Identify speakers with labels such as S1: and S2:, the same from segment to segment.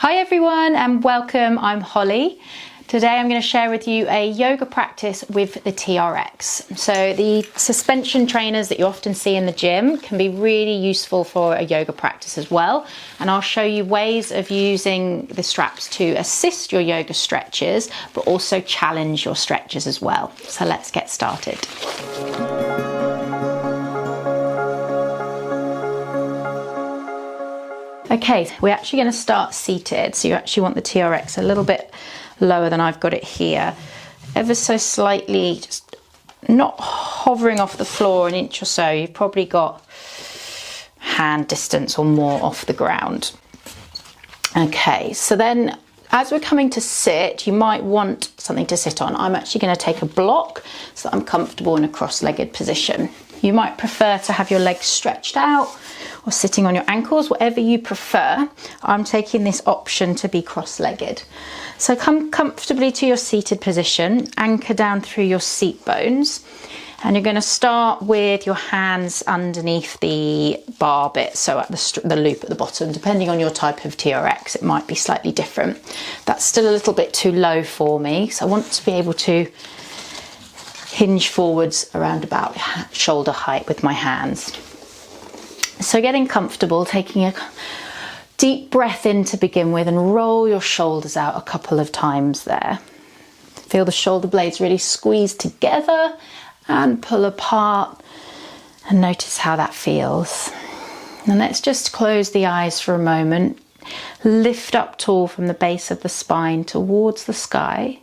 S1: Hi everyone and welcome, I'm Holly. Today I'm going to share with you a yoga practice with the TRX. So the suspension trainers that you often see in the gym can be really useful for a yoga practice as well. And I'll show you ways of using the straps to assist your yoga stretches, but also challenge your stretches as well. So let's get started. Okay, we're actually going to start seated, so you actually want the TRX a little bit lower than I've got it here, ever so slightly, just not hovering off the floor an inch or so. You've probably got hand distance or more off the ground. Okay, so then as we're coming to sit, you might want something to sit on. I'm actually going to take a block so that I'm comfortable in a cross-legged position. You might prefer to have your legs stretched out or sitting on your ankles, whatever you prefer. I'm taking this option to be cross-legged. So come comfortably to your seated position, anchor down through your seat bones, and you're going to start with your hands underneath the bar bit, so at the loop at the bottom. Depending on your type of TRX, it might be slightly different. That's still a little bit too low for me, so I want to be able to hinge forwards around about shoulder height with my hands. So getting comfortable, taking a deep breath in to begin with, and roll your shoulders out a couple of times there. Feel the shoulder blades really squeeze together and pull apart, and notice how that feels. And let's just close the eyes for a moment. Lift up tall from the base of the spine towards the sky.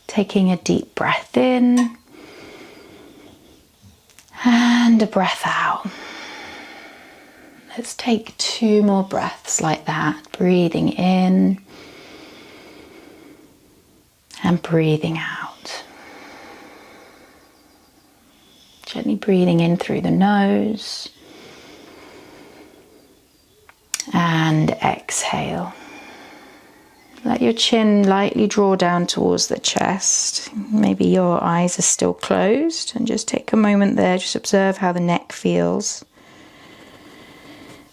S1: Taking a deep breath in and a breath out. Let's take 2 more breaths like that, breathing in and breathing out. Gently breathing in through the nose and exhale. Let your chin lightly draw down towards the chest. Maybe your eyes are still closed, and just take a moment there, just observe how the neck feels.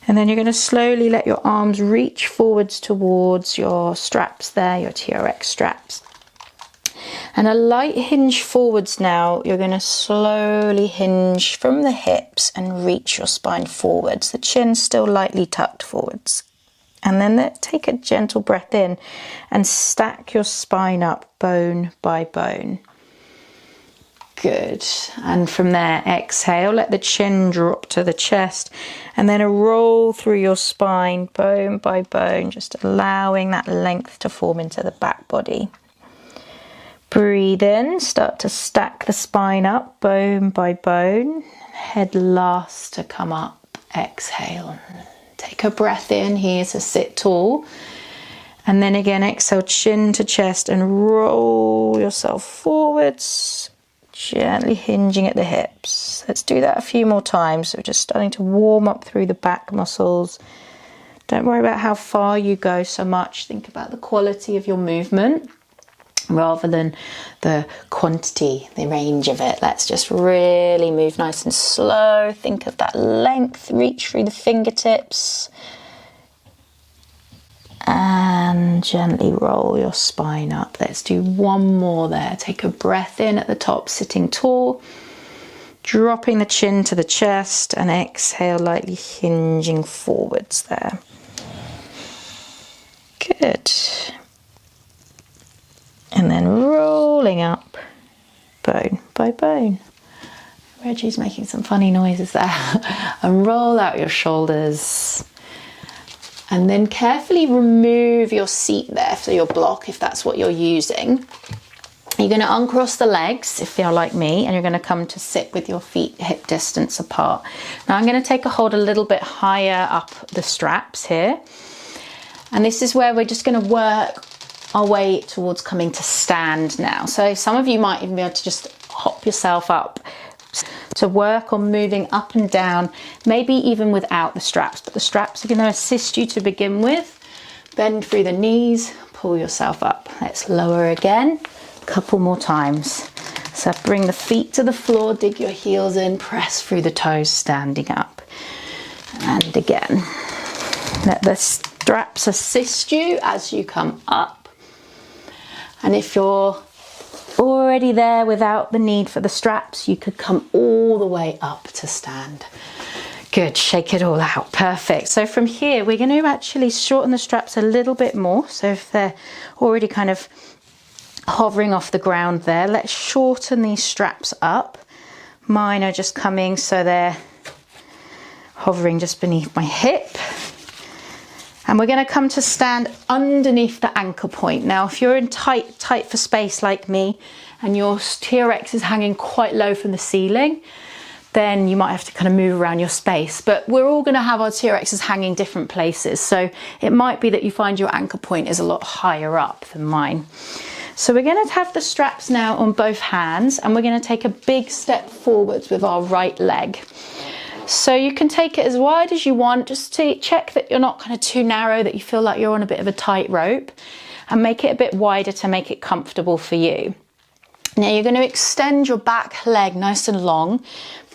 S1: And then you're going to slowly let your arms reach forwards towards your straps there, your TRX straps. And a light hinge forwards now. You're going to slowly hinge from the hips and reach your spine forwards. The chin still lightly tucked forwards. And then take a gentle breath in and stack your spine up bone by bone. Good. And from there, exhale, let the chin drop to the chest, and then a roll through your spine bone by bone, just allowing that length to form into the back body. Breathe in, start to stack the spine up bone by bone. Head last to come up. Exhale. Take a breath in here to sit tall, and then again exhale, chin to chest, and roll yourself forwards, gently hinging at the hips. Let's do that a few more times. So we're just starting to warm up through the back muscles. Don't worry about how far you go so much. Think about the quality of your movement rather than the quantity, the range of it. Let's just really move nice and slow. Think of that length, reach through the fingertips, and gently roll your spine up. Let's do 1 more there. Take a breath in at the top, sitting tall, dropping the chin to the chest, and exhale, lightly hinging forwards there. Good. And then rolling up bone by bone. Reggie's making some funny noises there. And roll out your shoulders. And then carefully remove your seat there, so your block, if that's what you're using. You're going to uncross the legs if you're like me, and you're going to come to sit with your feet hip distance apart. Now I'm going to take a hold a little bit higher up the straps here. And this is where we're just going to work our way towards coming to stand now. So some of you might even be able to just hop yourself up to work on moving up and down, maybe even without the straps, but the straps are going to assist you to begin with. Bend through the knees, pull yourself up. Let's lower again, a couple more times. So bring the feet to the floor, dig your heels in, press through the toes, standing up. And again, let the straps assist you as you come up. And if you're already there without the need for the straps, you could come all the way up to stand. Good, shake it all out, perfect. So from here, we're going to actually shorten the straps a little bit more. So if they're already kind of hovering off the ground there, let's shorten these straps up. Mine are just coming so they're hovering just beneath my hip. And we're going to come to stand underneath the ankle point. Now, if you're in tight for space like me, and your TRX is hanging quite low from the ceiling, then you might have to kind of move around your space. But we're all going to have our TRXs hanging different places. So it might be that you find your ankle point is a lot higher up than mine. So we're going to have the straps now on both hands, and we're going to take a big step forwards with our right leg. So you can take it as wide as you want, just to check that you're not kind of too narrow, that you feel like you're on a bit of a tight rope, and make it a bit wider to make it comfortable for you. Now you're going to extend your back leg nice and long,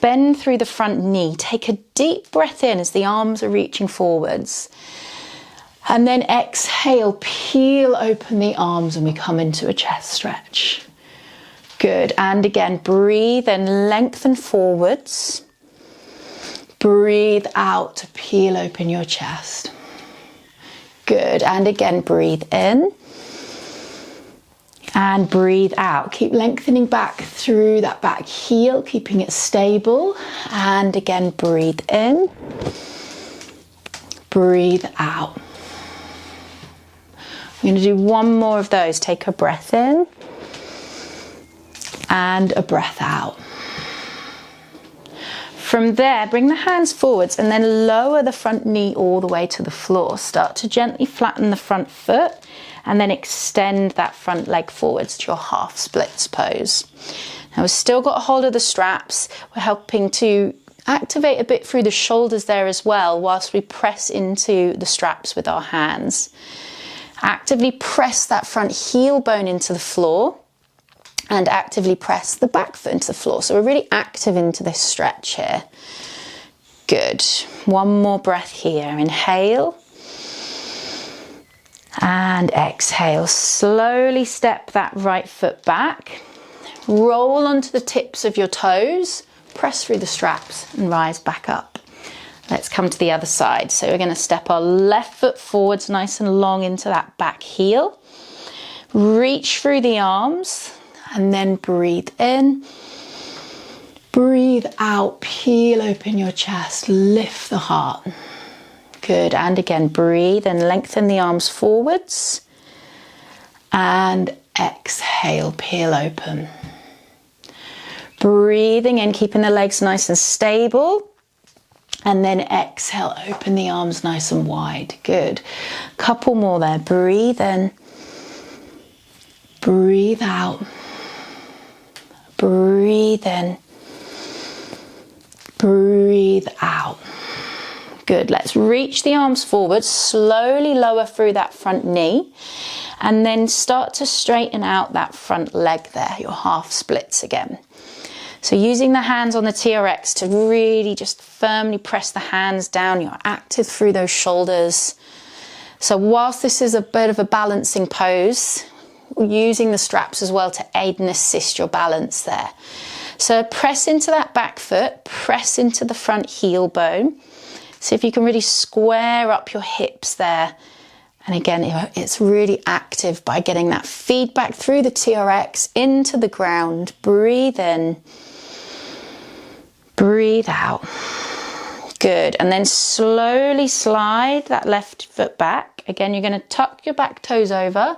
S1: bend through the front knee, take a deep breath in as the arms are reaching forwards. And then exhale, peel open the arms and we come into a chest stretch. Good, and again, breathe and lengthen forwards. Breathe out to peel open your chest. Good, and again, breathe in. And breathe out. Keep lengthening back through that back heel, keeping it stable. And again, breathe in. Breathe out. I'm going to do one more of those. Take a breath in and a breath out. From there, bring the hands forwards and then lower the front knee all the way to the floor. Start to gently flatten the front foot and then extend that front leg forwards to your half splits pose. Now we've still got a hold of the straps. We're helping to activate a bit through the shoulders there as well whilst we press into the straps with our hands. Actively press that front heel bone into the floor and actively press the back foot into the floor. So we're really active into this stretch here. Good. One more breath here. Inhale and exhale. Slowly step that right foot back. Roll onto the tips of your toes. Press through the straps and rise back up. Let's come to the other side. So we're going to step our left foot forwards nice and long into that back heel. Reach through the arms and then breathe in. Breathe out, peel open your chest, lift the heart. Good, and again, breathe and lengthen the arms forwards. And exhale, peel open. Breathing in, keeping the legs nice and stable. And then exhale, open the arms nice and wide. Good. Couple more there. Breathe in. Breathe out. Breathe in. Breathe out. Good. Let's reach the arms forward. Slowly lower through that front knee. And then start to straighten out that front leg there. Your half splits again. So using the hands on the TRX to really just firmly press the hands down. You're active through those shoulders. So whilst this is a bit of a balancing pose, we're using the straps as well to aid and assist your balance there. So press into that back foot, press into the front heel bone. See if you can really square up your hips there. And again, it's really active by getting that feedback through the TRX into the ground. Breathe in. Breathe out. Good. And then slowly slide that left foot back. Again, you're going to tuck your back toes over,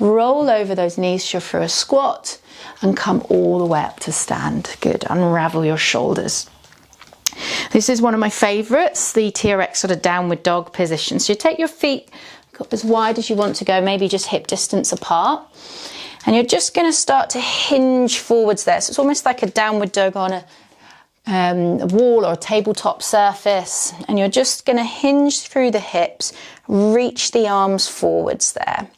S1: roll over those knees through a squat and come all the way up to stand. Good. Unravel your shoulders. This is one of my favorites, the TRX sort of downward dog position. So you take your feet as wide as you want to go, maybe just hip distance apart. And you're just going to start to hinge forwards there. So it's almost like a downward dog on a wall or a tabletop surface. And you're just going to hinge through the hips, reach the arms forwards there.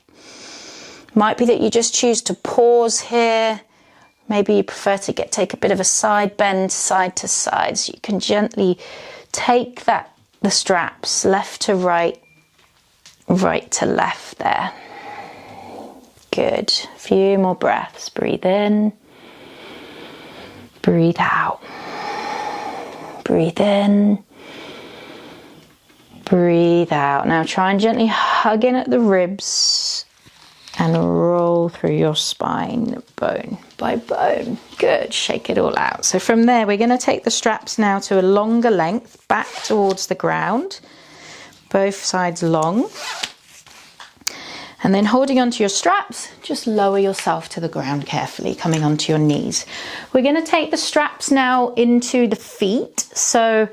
S1: Might be that you just choose to pause here. Maybe you prefer to take a bit of a side bend side to side. So you can gently take the straps left to right right to left there. Good. A few more breaths. Breathe in. Breathe out. Breathe in. Breathe out. Now try and gently hug in at the ribs and roll through your spine, bone by bone. Good. Shake it all out. So from there, we're going to take the straps now to a longer length, back towards the ground, both sides long. And then holding onto your straps, just lower yourself to the ground carefully, coming onto your knees. We're going to take the straps now into the feet. So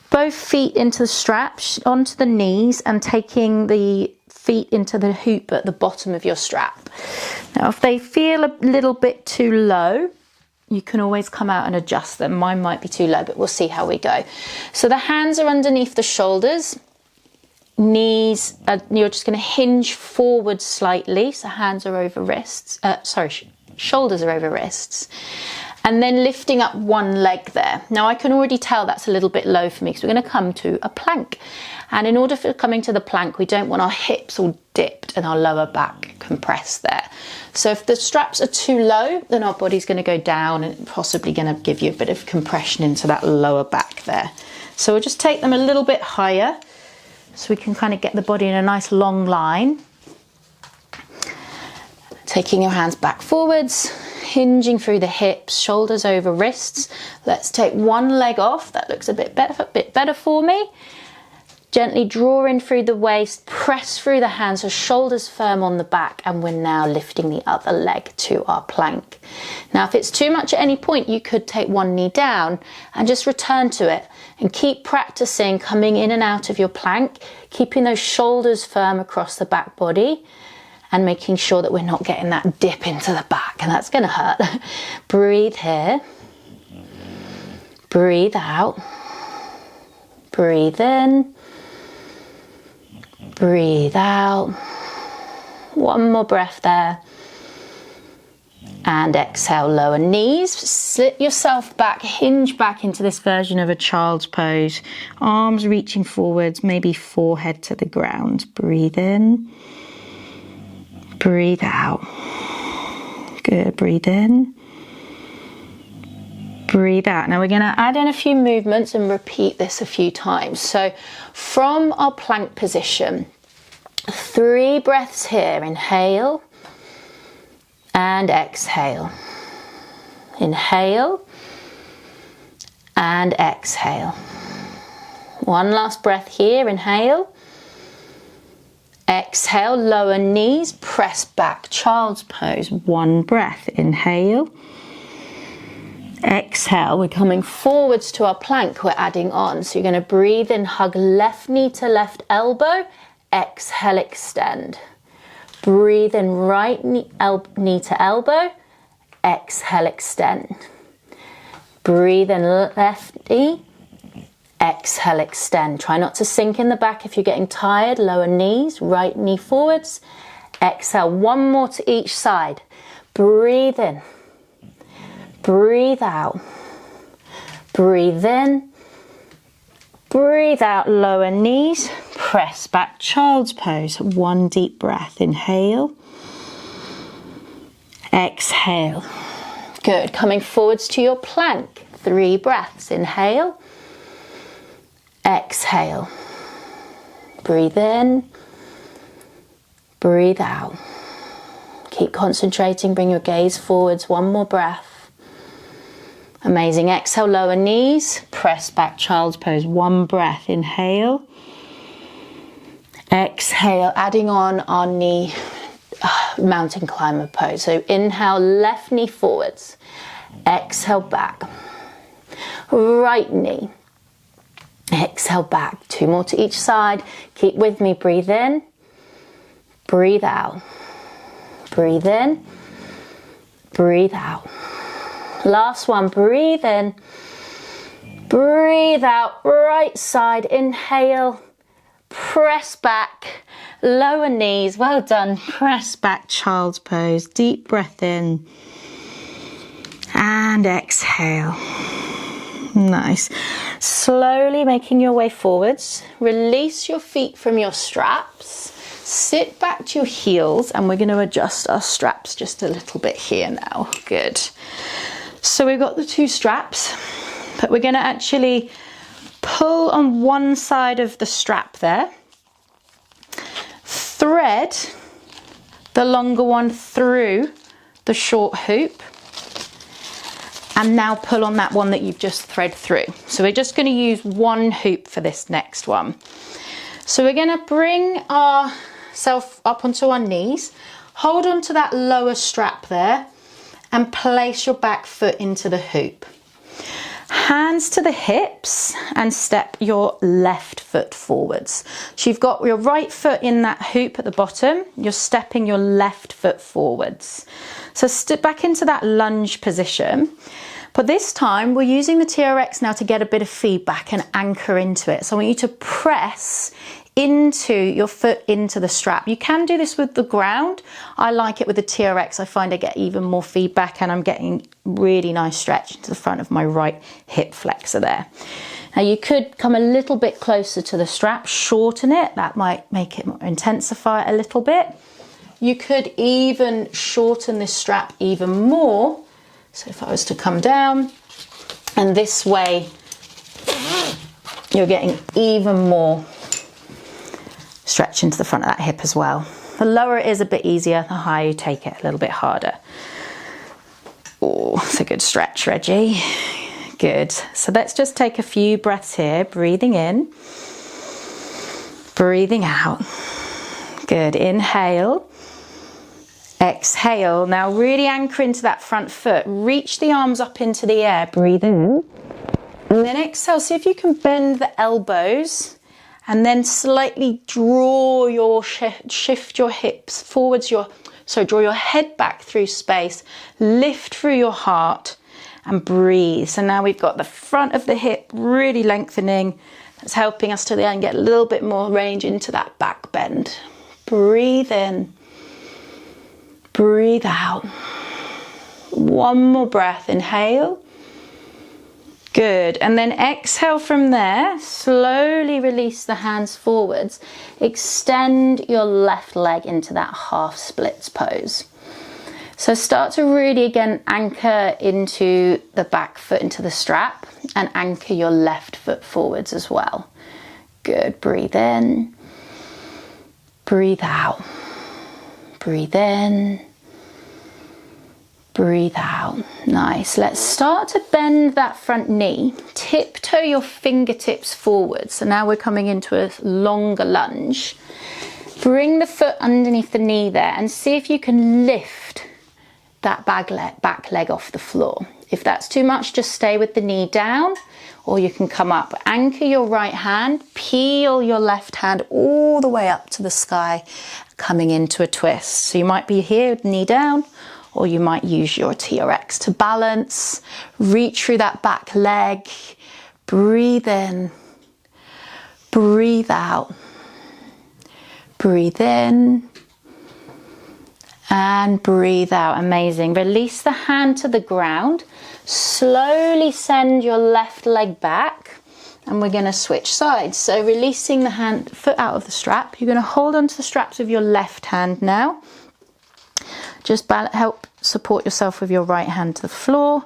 S1: both feet into the straps, onto the knees, and taking the feet into the hoop at the bottom of your strap. Now, if they feel a little bit too low, you can always come out and adjust them. Mine might be too low, but we'll see how we go. So the hands are underneath the shoulders. Knees, you're just going to hinge forward slightly, so hands are over wrists, shoulders are over wrists, and then lifting up one leg there. Now I can already tell that's a little bit low for me, because we're going to come to a plank, and in order for coming to the plank, we don't want our hips all dipped and our lower back compressed there. So if the straps are too low, then our body's going to go down and possibly going to give you a bit of compression into that lower back there. So we'll just take them a little bit higher, so we can kind of get the body in a nice long line. Taking your hands back forwards, hinging through the hips, shoulders over wrists. Let's take one leg off. That looks a bit better for me. Gently draw in through the waist, press through the hands, so shoulders firm on the back, and we're now lifting the other leg to our plank. Now, if it's too much at any point, you could take one knee down and just return to it, and keep practicing coming in and out of your plank, keeping those shoulders firm across the back body, and making sure that we're not getting that dip into the back, and that's going to hurt. Breathe here. Breathe out. Breathe in. Breathe out. One more breath there. And exhale, lower knees. Slip yourself back, hinge back into this version of a child's pose. Arms reaching forwards, maybe forehead to the ground. Breathe in. Breathe out. Good. Breathe in. Breathe out. Now we're going to add in a few movements and repeat this a few times. So from our plank position, 3 breaths here. Inhale and exhale. Inhale and exhale. One last breath here. Inhale. Exhale, lower knees, press back, child's pose. One breath. Inhale. Exhale, we're coming forwards to our plank, we're adding on. So you're going to breathe in, hug left knee to left elbow. Exhale, extend. Breathe in, right knee to elbow. Exhale, extend. Breathe in, left knee. Exhale, extend. Try not to sink in the back if you're getting tired. Lower knees, right knee forwards. Exhale, one more to each side. Breathe in. Breathe out. Breathe in. Breathe out, lower knees. Press back, child's pose. One deep breath. Inhale. Exhale. Good. Coming forwards to your plank. 3 breaths. Inhale. Exhale. Breathe in. Breathe out. Keep concentrating. Bring your gaze forwards. One more breath. Amazing. Exhale, lower knees. Press back, child's pose. One breath. Inhale. Exhale, adding on our knee, mountain climber pose. So inhale, left knee forwards. Exhale, back. Right knee. Exhale, back. 2 more to each side. Keep with me. Breathe in. Breathe out. Breathe in. Breathe out. Last one. Breathe in. Breathe out. Right side. Inhale. Press back. Lower knees. Well done. Press back. Child's pose. Deep breath in. And exhale. Nice. Slowly making your way forwards. Release your feet from your straps. Sit back to your heels, and we're going to adjust our straps just a little bit here now. Good. So we've got the two straps, but we're going to actually pull on one side of the strap there. Thread the longer one through the short hoop. And now pull on that one that you've just thread through. So we're just going to use one hoop for this next one. So we're going to bring ourselves up onto our knees, hold on to that lower strap there, and place your back foot into the hoop. Hands to the hips and step your left foot forwards. So you've got your right foot in that hoop at the bottom, you're stepping your left foot forwards. So step back into that lunge position. But this time we're using the TRX now to get a bit of feedback and anchor into it. So I want you to press into your foot into the strap. You can do this with the ground. I like it with the TRX. I find I get even more feedback, and I'm getting really nice stretch into the front of my right hip flexor there. Now you could come a little bit closer to the strap, shorten it. That might make it more, intensify it a little bit. You could even shorten this strap even more. So if I was to come down, and this way you're getting even more stretch into the front of that hip as well. The lower it is, a bit easier. The higher you take it, a little bit harder. Oh, it's a good stretch, Reggie. Good. So let's just take a few breaths here. Breathing in, breathing out. Good. Inhale. Exhale. Now really anchor into that front foot. Reach the arms up into the air. Breathe in. And then exhale. See if you can bend the elbows and then slightly draw your, shift your hips forwards. Draw your head back through space. Lift through your heart and breathe. So now we've got the front of the hip really lengthening. That's helping us to then get a little bit more range into that back bend. Breathe in. Breathe out. One more breath. Inhale. Good. And then exhale from there. Slowly release the hands forwards. Extend your left leg into that half splits pose. So start to really again anchor into the back foot into the strap, and anchor your left foot forwards as well. Good. Breathe in. Breathe out. Breathe in. Breathe out. Nice. Let's start to bend that front knee. Tiptoe your fingertips forward. So now we're coming into a longer lunge. Bring the foot underneath the knee there and see if you can lift that back leg off the floor. If that's too much, just stay with the knee down, or you can come up. Anchor your right hand, peel your left hand all the way up to the sky, coming into a twist. So you might be here with the knee down, or you might use your TRX to balance. Reach through that back leg. Breathe in. Breathe out. Breathe in. And breathe out. Amazing. Release the hand to the ground. Slowly send your left leg back. And we're going to switch sides. So releasing the foot out of the strap. You're going to hold onto the straps of your left hand now. Just help support yourself with your right hand to the floor.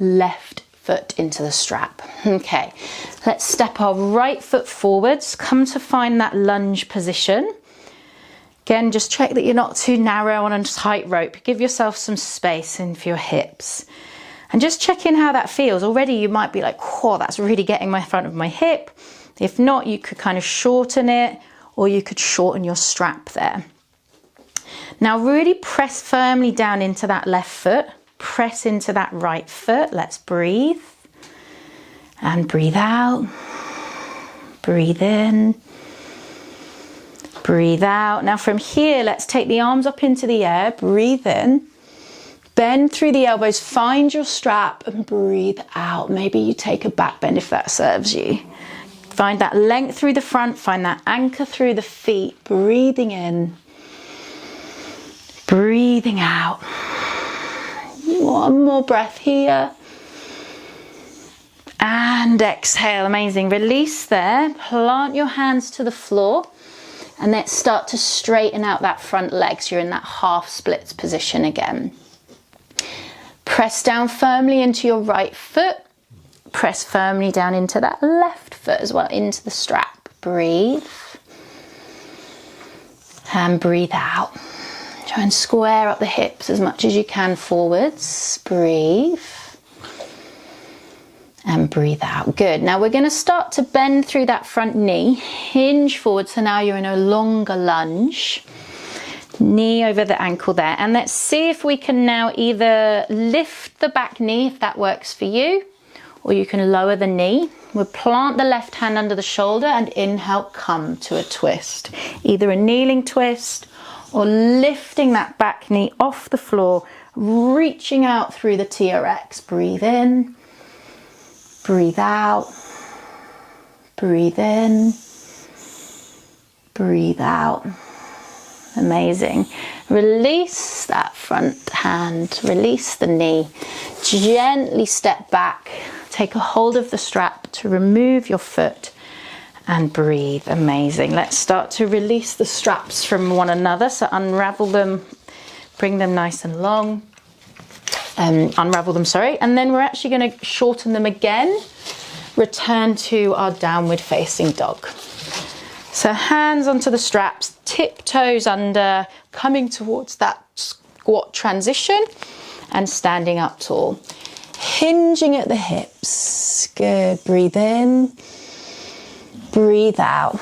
S1: Left foot into the strap. Okay, let's step our right foot forwards. Come to find that lunge position. Again, just check that you're not too narrow on a tight rope. Give yourself some space in for your hips. And just check in how that feels. Already you might be like, oh, that's really getting my front of my hip. If not, you could kind of shorten it, or you could shorten your strap there. Now really press firmly down into that left foot. Press into that right foot. Let's breathe. And breathe out. Breathe in. Breathe out. Now from here, let's take the arms up into the air. Breathe in. Bend through the elbows. Find your strap and breathe out. Maybe you take a back bend if that serves you. Find that length through the front. Find that anchor through the feet. Breathing in. Breathing out. One more breath here. And exhale, amazing. Release there, plant your hands to the floor, and let's start to straighten out that front leg. So you're in that half splits position again. Press down firmly into your right foot. Press firmly down into that left foot as well, into the strap. Breathe. And breathe out. Try and square up the hips as much as you can forwards. Breathe. And breathe out. Good. Now we're going to start to bend through that front knee. Hinge forward. So now you're in a longer lunge. Knee over the ankle there. And let's see if we can now either lift the back knee, if that works for you, or you can lower the knee. We'll plant the left hand under the shoulder and inhale, come to a twist. Either a kneeling twist or lifting that back knee off the floor, reaching out through the TRX. Breathe in. Breathe out, breathe in, breathe out. Amazing. Release that front hand, release the knee. Gently step back, take a hold of the strap to remove your foot and breathe. Amazing. Let's start to release the straps from one another. So unravel them, bring them nice and long. Unravel them, sorry, and then we're actually going to shorten them again. Return to our downward facing dog. So hands onto the straps, tiptoes under, coming towards that squat transition and standing up tall. Hinging at the hips. Good. Breathe in, breathe out.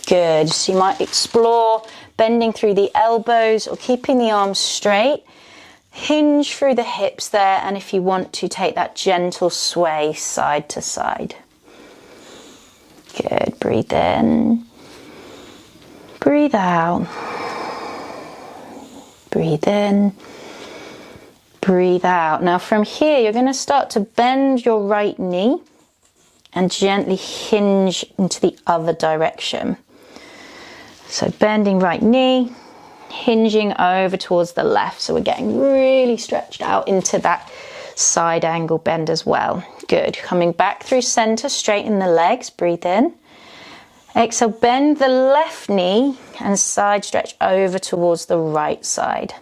S1: Good. So you might explore bending through the elbows or keeping the arms straight. Hinge through the hips there, and if you want to, take that gentle sway side to side. Good. Breathe in. Breathe out. Breathe in. Breathe out. Now from here, you're going to start to bend your right knee and gently hinge into the other direction. So bending right knee, hinging over towards the left. So we're getting really stretched out into that side angle bend as well. Good. Coming back through center, straighten the legs, breathe in. Exhale, bend the left knee and side stretch over towards the right side.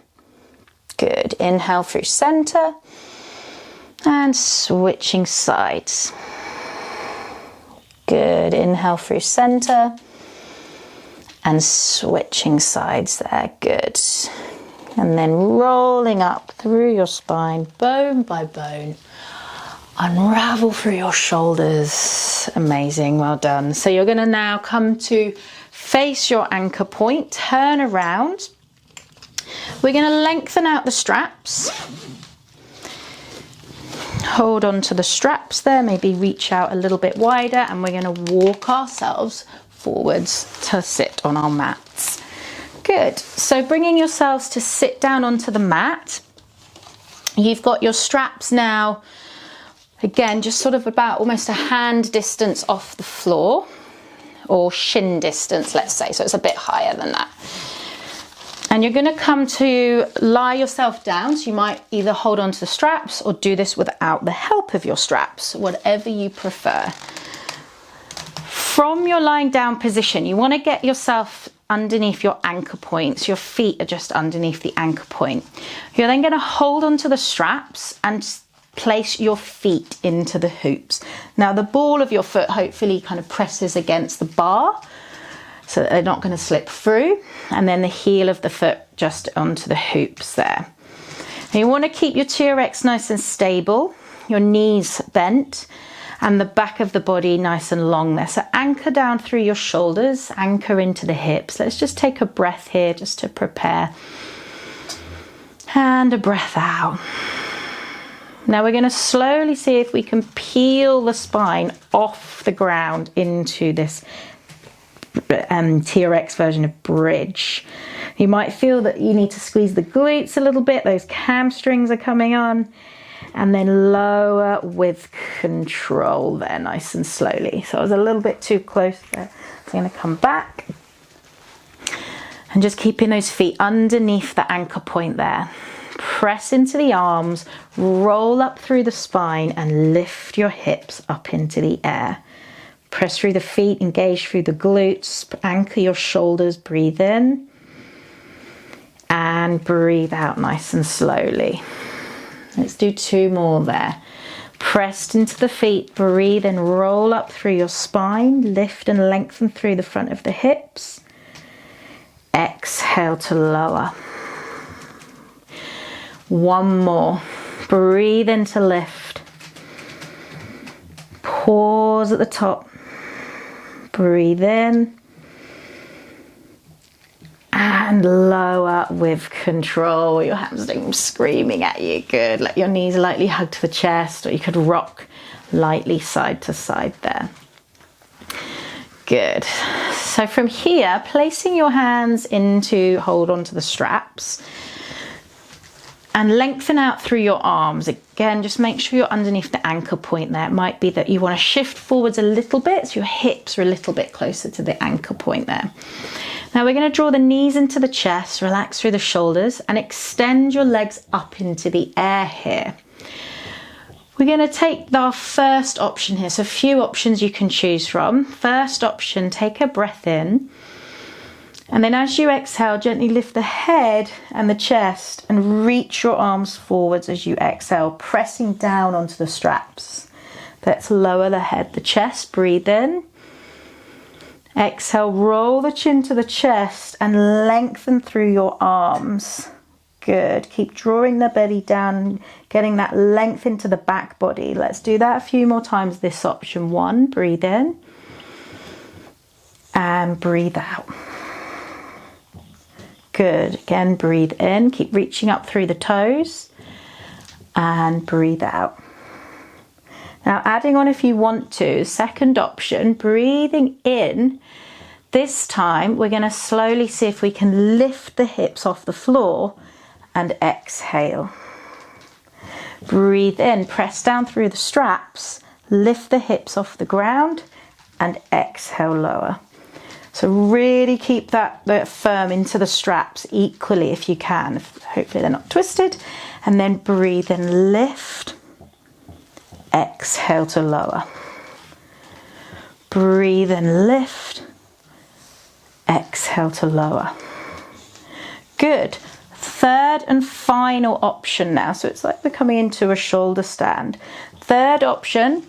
S1: Good. Inhale through center and switching sides. Good. Inhale through center and switching sides there. Good. And then rolling up through your spine, bone by bone. Unravel through your shoulders. Amazing. Well done. So you're going to now come to face your anchor point. Turn around. We're going to lengthen out the straps. Hold on to the straps there. Maybe reach out a little bit wider. And we're going to walk ourselves forwards to sit on our mats. Good. So bringing yourselves to sit down onto the mat. You've got your straps now, again, just sort of about almost a hand distance off the floor, or shin distance, let's say. So it's a bit higher than that. And you're going to come to lie yourself down. So you might either hold on to the straps or do this without the help of your straps, whatever you prefer. From your lying down position, you want to get yourself underneath your anchor points. Your feet are just underneath the anchor point. You're then going to hold onto the straps and place your feet into the hoops. Now the ball of your foot hopefully kind of presses against the bar so that they're not going to slip through, and then the heel of the foot just onto the hoops there. And you want to keep your TRX nice and stable, your knees bent, and the back of the body nice and long there. So anchor down through your shoulders, anchor into the hips. Let's just take a breath here just to prepare. And a breath out. Now we're going to slowly see if we can peel the spine off the ground into this TRX version of bridge. You might feel that you need to squeeze the glutes a little bit. Those hamstrings are coming on. And then lower with control there, nice and slowly. So I was a little bit too close there. So I'm going to come back. And just keeping those feet underneath the anchor point there. press into the arms, roll up through the spine and lift your hips up into the air. Press through the feet, engage through the glutes, anchor your shoulders, breathe in and breathe out nice and slowly. Let's do 2 more there. Pressed into the feet, breathe and roll up through your spine, lift and lengthen through the front of the hips. Exhale to lower. 1 more. Breathe in to lift. Pause at the top. Breathe in. And lower with control. Your hamstring screaming at you. Good. Let your knees lightly hug to the chest, or you could rock lightly side to side there. Good. So from here, placing your hands into, hold on to the straps and lengthen out through your arms. Again, just make sure you're underneath the anchor point there. It might be that you want to shift forwards a little bit, so your hips are a little bit closer to the anchor point there. Now we're going to draw the knees into the chest, relax through the shoulders and extend your legs up into the air here. We're going to take our first option here. So a few options you can choose from. First option, take a breath in. And then as you exhale, gently lift the head and the chest and reach your arms forwards as you exhale, pressing down onto the straps. Let's lower the head, the chest, breathe in. Exhale, roll the chin to the chest and lengthen through your arms. Good. Keep drawing the belly down, getting that length into the back body. Let's do that a few more times. This option. 1, breathe in and breathe out. Good. Again, breathe in. Keep reaching up through the toes and breathe out. Now adding on if you want to, second option, breathing in. This time we're going to slowly see if we can lift the hips off the floor and exhale. Breathe in, press down through the straps, lift the hips off the ground and exhale, lower. So really keep that firm into the straps equally if you can. Hopefully they're not twisted. And then breathe and lift. Exhale to lower. Breathe and lift. Exhale to lower. Good. Third and final option now. So it's like we're coming into a shoulder stand. Third option,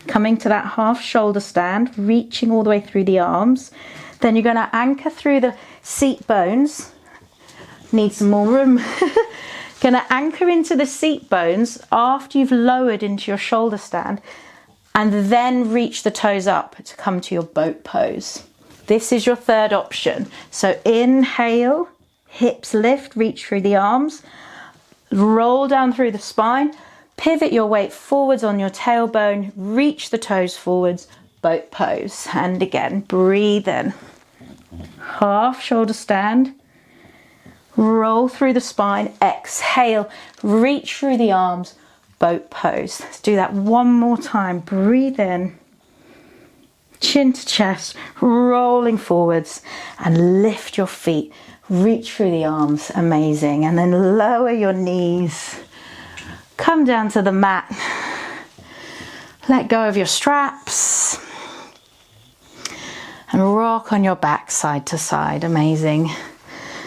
S1: coming to that half shoulder stand, reaching all the way through the arms. Then you're going to anchor through the seat bones. Need some more room. Going to anchor into the seat bones after you've lowered into your shoulder stand and then reach the toes up to come to your boat pose. This is your third option. So inhale, hips lift, reach through the arms, roll down through the spine, pivot your weight forwards on your tailbone, reach the toes forwards, boat pose. And again, breathe in. Half shoulder stand. Roll through the spine, exhale, reach through the arms, boat pose. Let's do that one more time. Breathe in, chin to chest, rolling forwards and lift your feet. Reach through the arms, amazing. And then lower your knees, come down to the mat, let go of your straps and rock on your back side to side, amazing.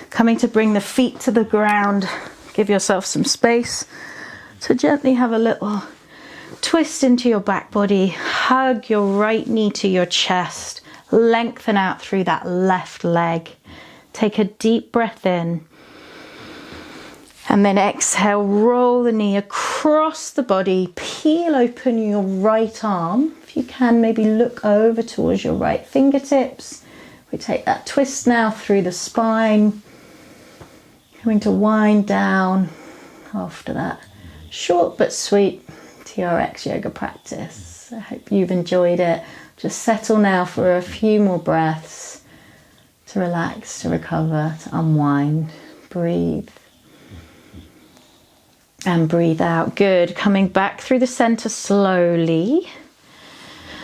S1: Coming to bring the feet to the ground, give yourself some space to gently have a little twist into your back body, hug your right knee to your chest, lengthen out through that left leg. Take a deep breath in and then exhale, roll the knee across the body, peel open your right arm. If you can, maybe look over towards your right fingertips. We take that twist now through the spine. Going to wind down after that short but sweet TRX yoga practice. I hope you've enjoyed it. Just settle now for a few more breaths to relax, to recover, to unwind. Breathe. And breathe out. Good. Coming back through the center slowly.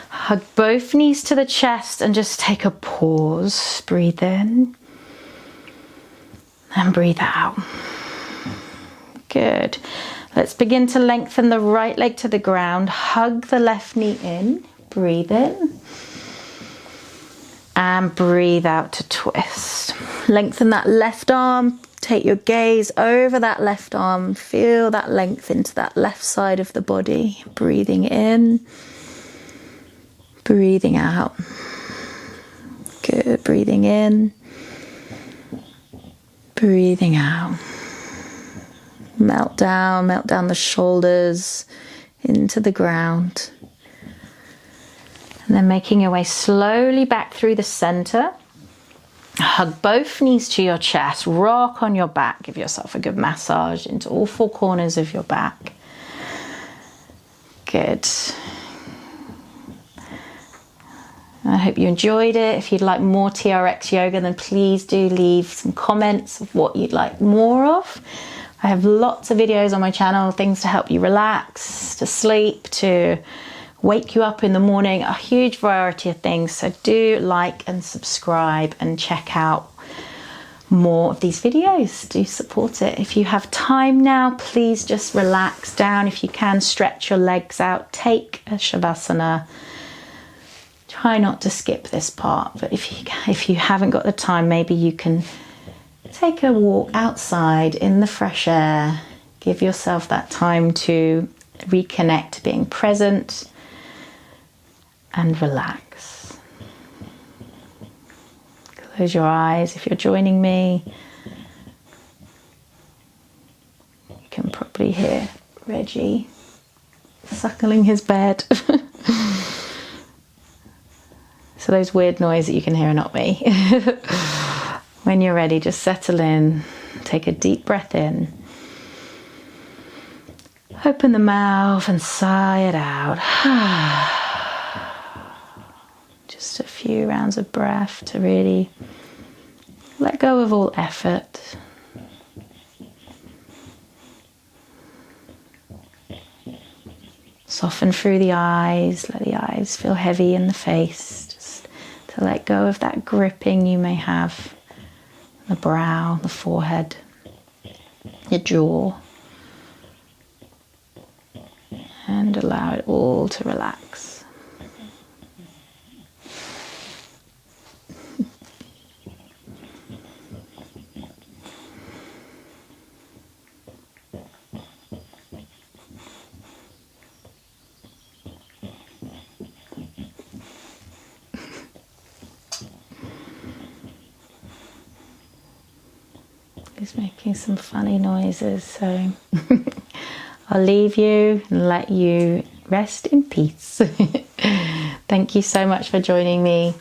S1: Hug both knees to the chest and just take a pause. Breathe in. And breathe out. Good. Let's begin to lengthen the right leg to the ground. Hug the left knee in. Breathe in. And breathe out to twist. Lengthen that left arm. Take your gaze over that left arm. Feel that length into that left side of the body. Breathing in. Breathing out. Good. Breathing in. Breathing out. Melt down the shoulders into the ground. And then making your way slowly back through the center. Hug both knees to your chest. Rock on your back. Give yourself a good massage into all four corners of your back. Good. I hope you enjoyed it. If you'd like more TRX yoga, then please do leave some comments of what you'd like more of. I have lots of videos on my channel, things to help you relax, to sleep, to wake you up in the morning, a huge variety of things. So do like and subscribe and check out more of these videos. Do support it. If you have time now, please just relax down. If you can, stretch your legs out, take a shavasana. Try not to skip this part, but if you haven't got the time, maybe you can take a walk outside in the fresh air. Give yourself that time to reconnect to being present and relax. Close your eyes if you're joining me. You can probably hear Reggie suckling his bed. So those weird noises that you can hear are not me. When you're ready, just settle in. Take a deep breath in. Open the mouth and sigh it out. Just a few rounds of breath to really let go of all effort. Soften through the eyes. Let the eyes feel heavy in the face. Just to let go of that gripping you may have. The brow, the forehead, your jaw. And allow it all to relax. He's making some funny noises, so I'll leave you and let you rest in peace. Thank you so much for joining me.